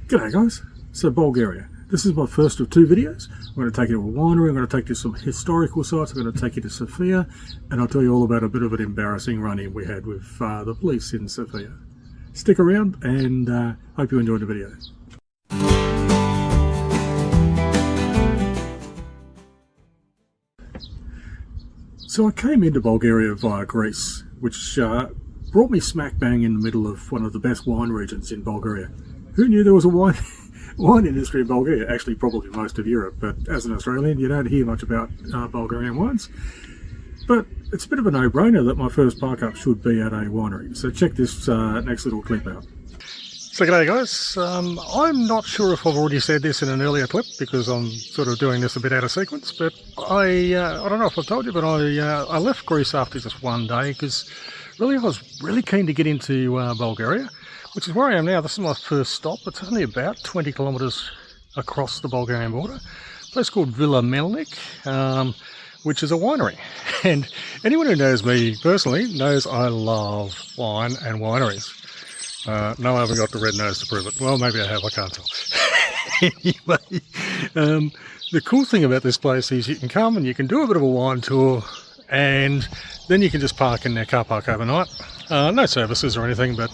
G'day guys, so Bulgaria. This is my first of two videos. I'm going to take you to a winery, I'm going to take you to some historical sites, I'm going to take you to Sofia, and I'll tell you all about a bit of an embarrassing run-in we had with the police in Sofia. Stick around and hope you enjoy the video. So I came into Bulgaria via Greece, which brought me smack bang in the middle of one of the best wine regions in Bulgaria. Who knew there was a wine industry in Bulgaria? Actually, probably most of Europe, but as an Australian, you don't hear much about Bulgarian wines. But it's a bit of a no-brainer that my first park-up should be at a winery. So check this next little clip out. So g'day guys, I'm not sure if I've already said this in an earlier clip because I'm sort of doing this a bit out of sequence, but I don't know if I've told you, but I left Greece after just one day because really I was really keen to get into Bulgaria, which is where I am now. This is my first stop. It's only about 20 kilometres across the Bulgarian border. A place called Melnik, which is a winery. And anyone who knows me personally knows I love wine and wineries. No, I haven't got the red nose to prove it. Well, maybe I have, I can't tell. Anyway, the cool thing about this place is you can come and you can do a bit of a wine tour, and then you can just park in their car park overnight. No services or anything, but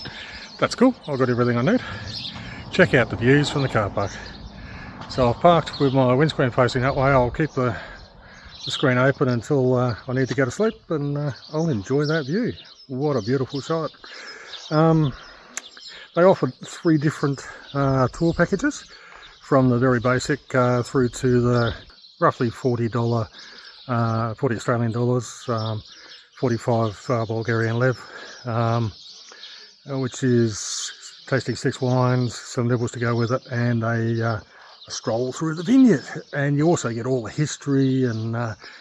that's cool. I've got everything I need. Check out the views from the car park. So I've parked with my windscreen facing that way. I'll keep the screen open until I need to go to sleep, and I'll enjoy that view. What a beautiful sight. They offered 3 different tour packages, from the very basic through to the roughly $40 Australian dollars, 45 Bulgarian lev, which is tasting 6 wines, some nibbles to go with it, and a stroll through the vineyard. And you also get all the history, and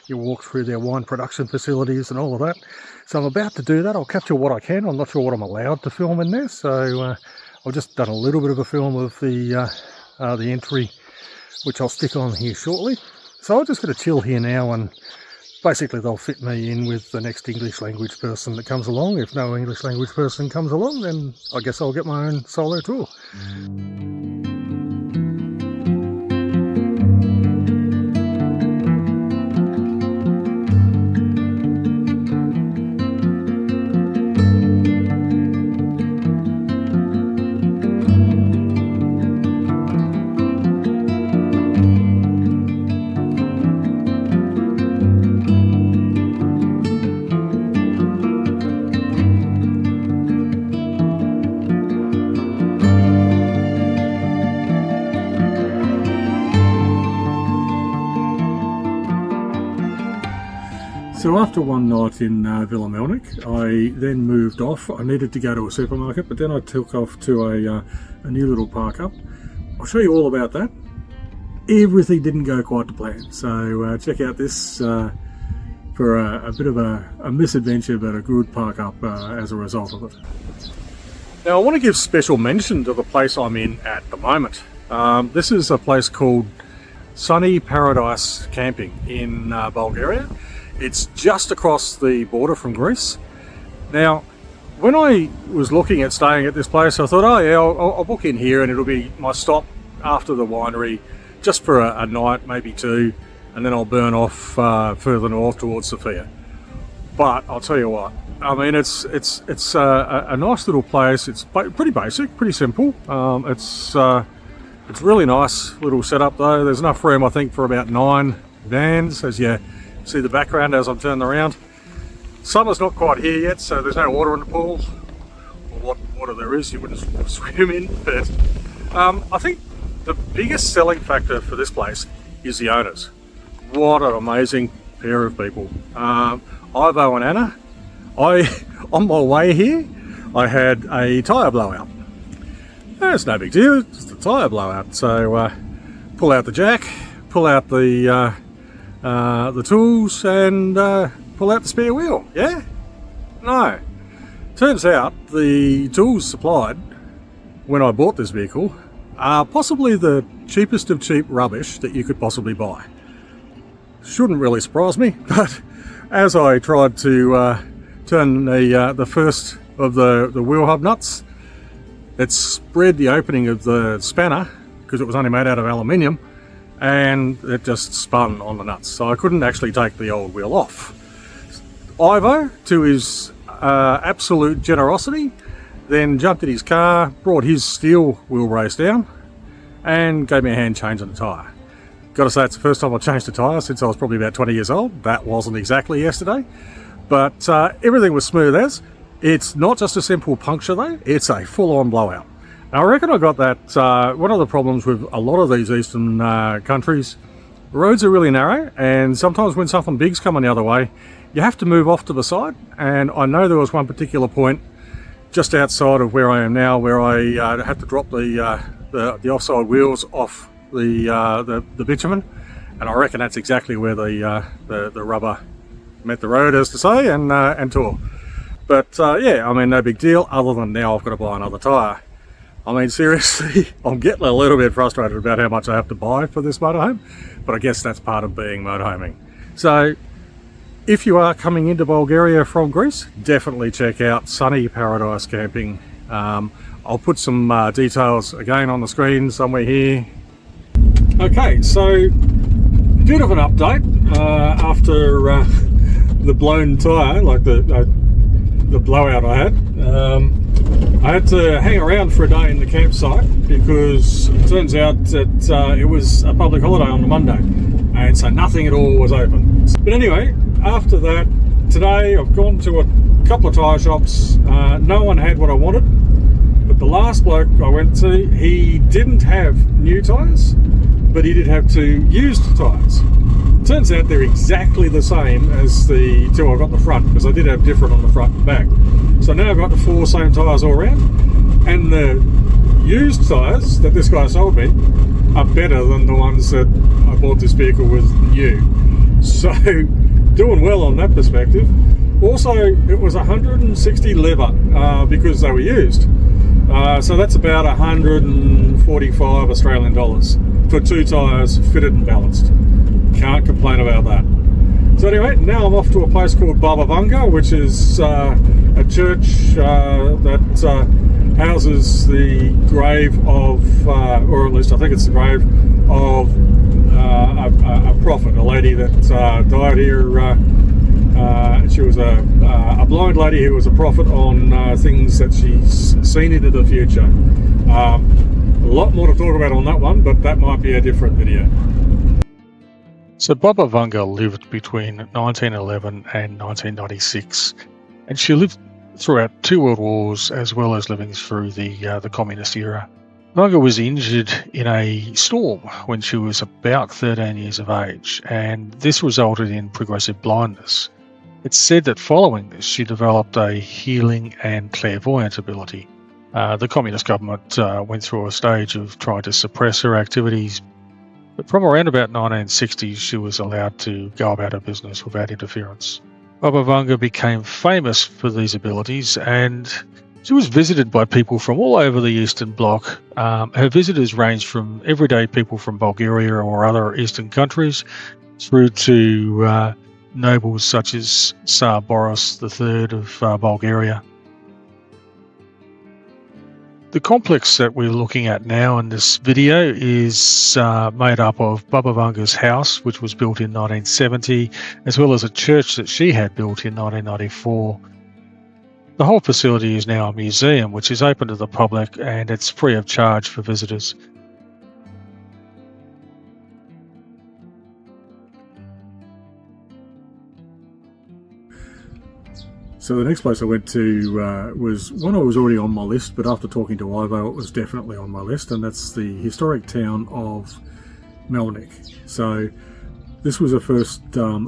you walk through their wine production facilities and all of that. So I'm about to do that. I'll capture what I can. I'm not sure what I'm allowed to film in there, so I've just done a little bit of a film of the entry, which I'll stick on here shortly. So I'm just going to chill here now, and basically they'll fit me in with the next English language person that comes along. If no English language person comes along, then I guess I'll get my own solo tour. So after one night in Villa Melnik, I then moved off. I needed to go to a supermarket, but then I took off to a new little park up. I'll show you all about that. Everything didn't go quite to plan, so check out this for a bit of a misadventure, but a good park up as a result of it. Now I want to give special mention to the place I'm in at the moment. This is a place called Sunny Paradise Camping in Bulgaria. It's just across the border from Greece. Now, when I was looking at staying at this place, I thought, oh yeah, I'll book in here and it'll be my stop after the winery, just for a night, maybe 2, and then I'll burn off further north towards Sofia. But I'll tell you what, I mean, it's a nice little place. It's pretty basic, pretty simple. It's really nice little setup though. There's enough room, I think, for about 9 vans, as you see the background as I'm turning around. Summer's not quite here yet, so there's no water in the pool. Or what water there is, you wouldn't swim in. But I think the biggest selling factor for this place is the owners. What an amazing pair of people. Ivo and Anna. On my way here, I had a tyre blowout. It's no big deal, it's just a tyre blowout. So pull out the jack, pull out the tools, and pull out the spare wheel. Yeah? No. Turns out the tools supplied when I bought this vehicle are possibly the cheapest of cheap rubbish that you could possibly buy. Shouldn't really surprise me, but as I tried to turn the first of the wheel hub nuts, it spread the opening of the spanner, because it was only made out of aluminium, and it just spun on the nuts. So I couldn't actually take the old wheel off. Ivo, to his absolute generosity, then jumped in his car, brought his steel wheel brace down, and gave me a hand change on the tyre. Got to say, it's the first time I've changed a tyre since I was probably about 20 years old. That wasn't exactly yesterday, but everything was smooth as. It's not just a simple puncture though, it's a full-on blowout. Now, I reckon I got that, one of the problems with a lot of these eastern countries, roads are really narrow, and sometimes when something big's coming the other way, you have to move off to the side. And I know there was one particular point just outside of where I am now where I had to drop the offside wheels off the bitumen, and I reckon that's exactly where the rubber met the road, as to say, and tore. But yeah, I mean, no big deal, other than now I've got to buy another tyre. I mean, seriously, I'm getting a little bit frustrated about how much I have to buy for this motorhome, but I guess that's part of being motorhoming. So if you are coming into Bulgaria from Greece, definitely check out Sunny Paradise Camping. I'll put some details again on the screen somewhere here. Okay, so bit of an update after the blown tyre, like the blowout I had. I had to hang around for a day in the campsite because it turns out that it was a public holiday on the Monday, and so nothing at all was open. But anyway, after that, today I've gone to a couple of tyre shops. No one had what I wanted, but the last bloke I went to, he didn't have new tyres, but he did have 2 used tyres. Turns out they're exactly the same as the 2 I got in the front, because I did have different on the front and back. So now I've got the 4 same tyres all around, and the used tyres that this guy sold me are better than the ones that I bought this vehicle with new. So doing well on that perspective. Also, it was 160 leather because they were used. So that's about 145 Australian dollars for 2 tyres fitted and balanced. Can't complain about that. So anyway, now I'm off to a place called Baba Vanga, which is a church that houses the grave of, or at least I think it's the grave of a prophet, a lady that died here. She was a blind lady who was a prophet on things that she's seen into the future. A lot more to talk about on that one, but that might be a different video. So Baba Vanga lived between 1911 and 1996, and she lived throughout 2 world wars as well as living through the communist era. Vanga was injured in a storm when she was about 13 years of age, and this resulted in progressive blindness. It's said that following this, she developed a healing and clairvoyant ability. The communist government went through a stage of trying to suppress her activities, but from around about 1960s, she was allowed to go about her business without interference. Baba Vanga became famous for these abilities, and she was visited by people from all over the Eastern Bloc. Her visitors ranged from everyday people from Bulgaria or other Eastern countries through to nobles such as Tsar Boris III of Bulgaria. The complex that we're looking at now in this video is made up of Baba Vanga's house, which was built in 1970, as well as a church that she had built in 1994. The whole facility is now a museum, which is open to the public, and it's free of charge for visitors. So the next place I went to was one I was already on my list, but after talking to Ivo, it was definitely on my list, and that's the historic town of Melnik. So this was a first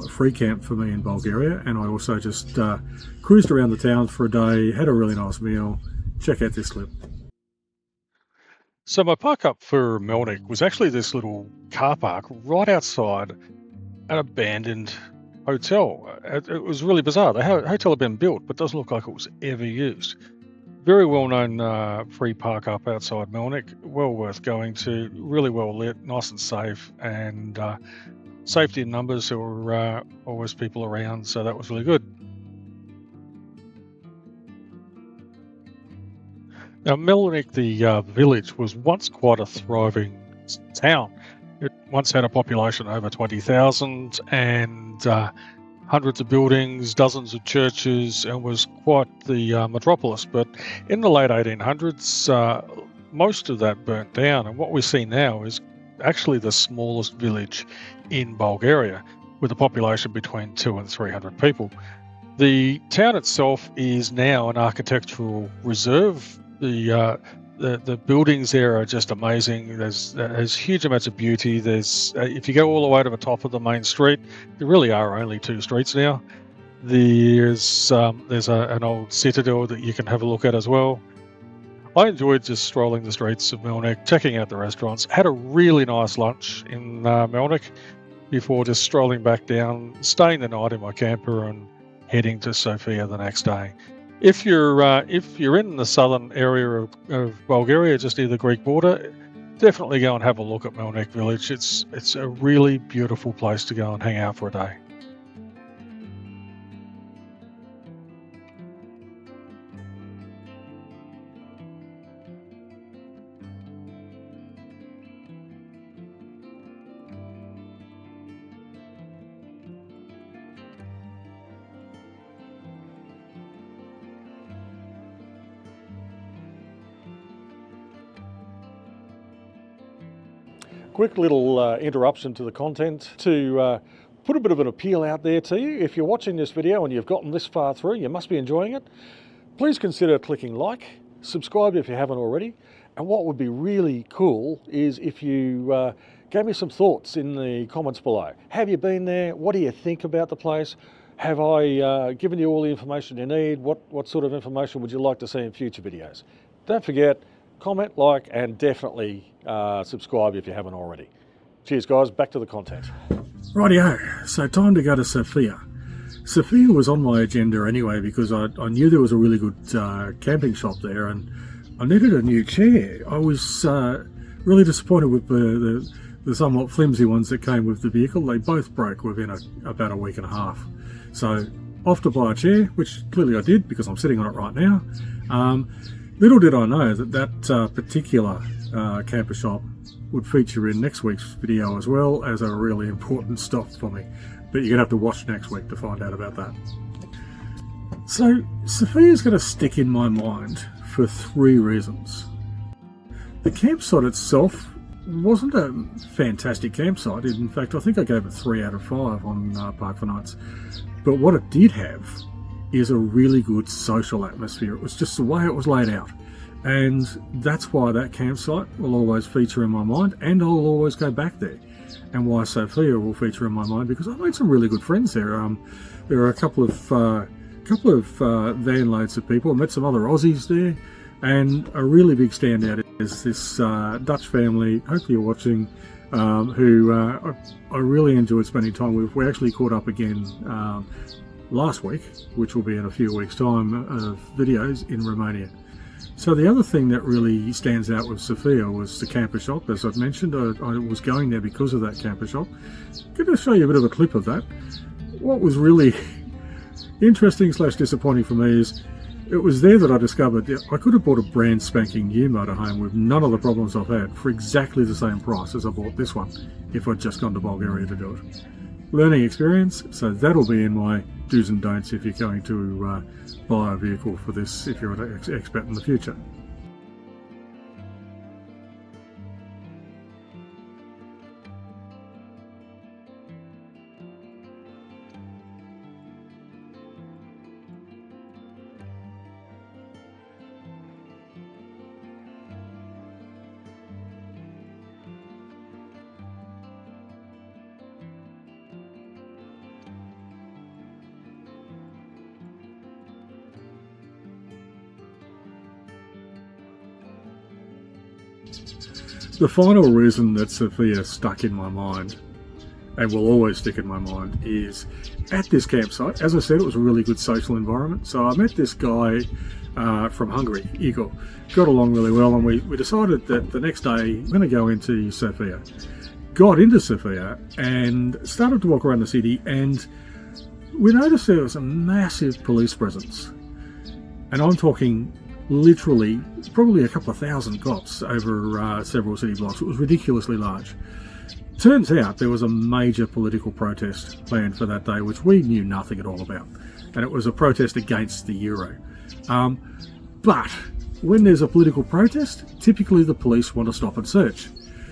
free camp for me in Bulgaria, and I also just cruised around the town for a day, had a really nice meal. Check out this clip. So my park up for Melnik was actually this little car park right outside an abandoned hotel. It was really bizarre. The hotel had been built, but doesn't look like it was ever used. Very well-known free park up outside Melnik. Well worth going to. Really well lit, nice and safe, and safety in numbers. There were always people around, so that was really good. Now, Melnik, the village, was once quite a thriving town. It once had a population over 20,000 and hundreds of buildings, dozens of churches, and was quite the metropolis. But in the late 1800s, most of that burnt down. And what we see now is actually the smallest village in Bulgaria, with a population between 200 and 300 people. The town itself is now an architectural reserve. The buildings there are just amazing. There's huge amounts of beauty. There's if you go all the way to the top of the main street, there really are only 2 streets now. There's an old citadel that you can have a look at as well. I enjoyed just strolling the streets of Melnik, checking out the restaurants. Had a really nice lunch in Melnik before just strolling back down, staying the night in my camper, and heading to Sofia the next day. If you're in the southern area of Bulgaria, just near the Greek border, definitely go and have a look at Melnik Village. It's a really beautiful place to go and hang out for a day. Quick little interruption to the content to put a bit of an appeal out there to you. If you're watching this video and you've gotten this far through, you must be enjoying it. Please consider clicking like, subscribe if you haven't already, and what would be really cool is if you gave me some thoughts in the comments below. Have you been there? What do you think about the place? Have I given you all the information you need? What sort of information would you like to see in future videos? Don't forget, comment, like, and definitely subscribe if you haven't already. Cheers guys, back to the content. Rightio, so time to go to Sofia. Sofia was on my agenda anyway because I knew there was a really good camping shop there, and I needed a new chair. I was really disappointed with the somewhat flimsy ones that came with the vehicle. They both broke within about a week and a half. So off to buy a chair, which clearly I did because I'm sitting on it right now. Little did I know that particular Campershop would feature in next week's video as well as a really important stop for me. But you're going to have to watch next week to find out about that. So Sofia's going to stick in my mind for 3 reasons. The campsite itself wasn't a fantastic campsite. In fact, I think I gave it 3 out of 5 on Park for Nights. But what it did have is a really good social atmosphere. It was just the way it was laid out. And that's why that campsite will always feature in my mind, and I'll always go back there. And why Sofia will feature in my mind, because I made some really good friends there. There are a couple of van loads of people. I met some other Aussies there, and a really big standout is this Dutch family, hopefully you're watching, who I really enjoyed spending time with. We actually caught up again last week, which will be in a few weeks' time of videos in Romania. So the other thing that really stands out with Sofia was the Campershop. As I've mentioned, I was going there because of that Campershop. I'm going to show you a bit of a clip of that. What was really interesting / disappointing for me is it was there that I discovered that I could have bought a brand spanking new motorhome with none of the problems I've had for exactly the same price as I bought this one if I'd just gone to Bulgaria to do it. Learning experience, so that'll be in my do's and don'ts if you're going to buy a vehicle for this, if you're an expat in the future. The final reason that Sofia stuck in my mind, and will always stick in my mind, is at this campsite. As I said, it was a really good social environment. So I met this guy from Hungary, Igor. Got along really well, and we decided that the next day we're going to go into Sofia. Got into Sofia and started to walk around the city, and we noticed there was a massive police presence. And I'm talking literally probably a couple of thousand cops over several city blocks. It was ridiculously large. Turns out there was a major political protest planned for that day, which we knew nothing at all about. And it was a protest against the euro. But when there's a political protest, typically the police want to stop and search.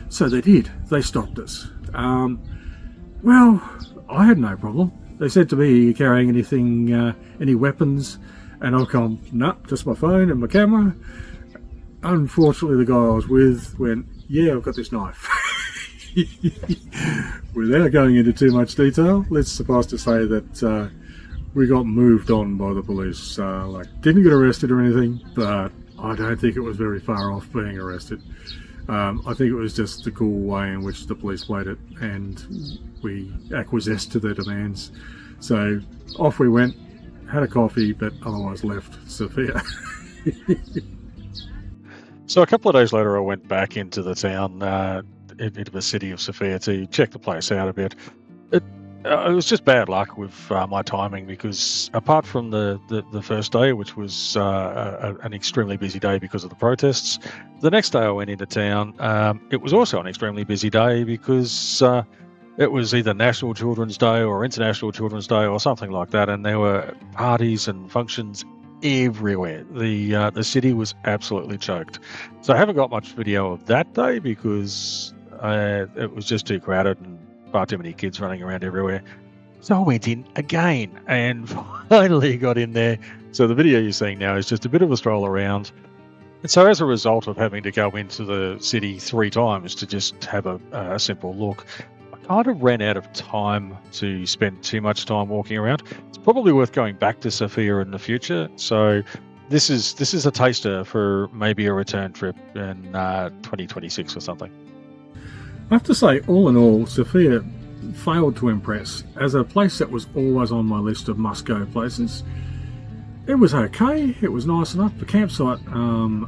So they did. They stopped us. Well, I had no problem. They said to me, "Are you carrying anything, any weapons?" And I've gone, "Nah, just my phone and my camera." Unfortunately, the guy I was with went, "Yeah, I've got this knife." Without going into too much detail, let's suffice to say that we got moved on by the police. Didn't get arrested or anything, but I don't think it was very far off being arrested. I think it was just the cool way in which the police played it, and we acquiesced to their demands. So off we went, had a coffee, but otherwise left Sofia. So a couple of days later, I went back into the town, into the city of Sofia, to check the place out a bit. It was just bad luck with my timing, because apart from the first day, which was an extremely busy day because of the protests, the next day I went into town. It was also an extremely busy day because it was either National Children's Day or International Children's Day or something like that, and there were parties and functions everywhere. The city was absolutely choked. So I haven't got much video of that day because it was just too crowded and far too many kids running around everywhere. So I went in again and finally got in there. So the video you're seeing now is just a bit of a stroll around. And so as a result of having to go into the city 3 times to just have a simple look, I kind of ran out of time to spend too much time walking around. It's probably worth going back to Sofia in the future. So this is a taster for maybe a return trip in 2026 or something. I have to say, all in all, Sofia failed to impress. As a place that was always on my list of must-go places, it was okay, it was nice enough. The campsite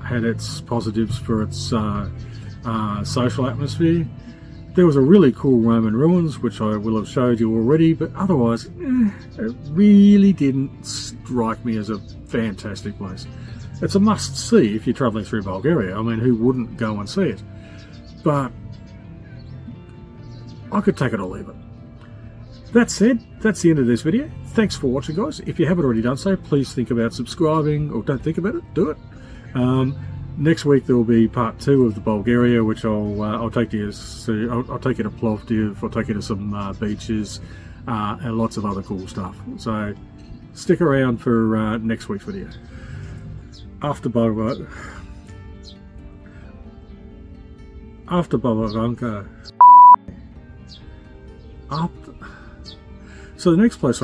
had its positives for its social atmosphere. There was a really cool Roman ruins, which I will have showed you already, but otherwise, it really didn't strike me as a fantastic place. It's a must-see if you're travelling through Bulgaria. I mean, who wouldn't go and see it? But I could take it or leave it. That said, that's the end of this video. Thanks for watching, guys. If you haven't already done so, please think about subscribing, or don't think about it, do it. Next week there will be part 2 of the Bulgaria, which I'll take you to. I'll take you to Plovdiv. I'll take you to some beaches and lots of other cool stuff. So stick around for next week's video. After Baba Vanga. So the next place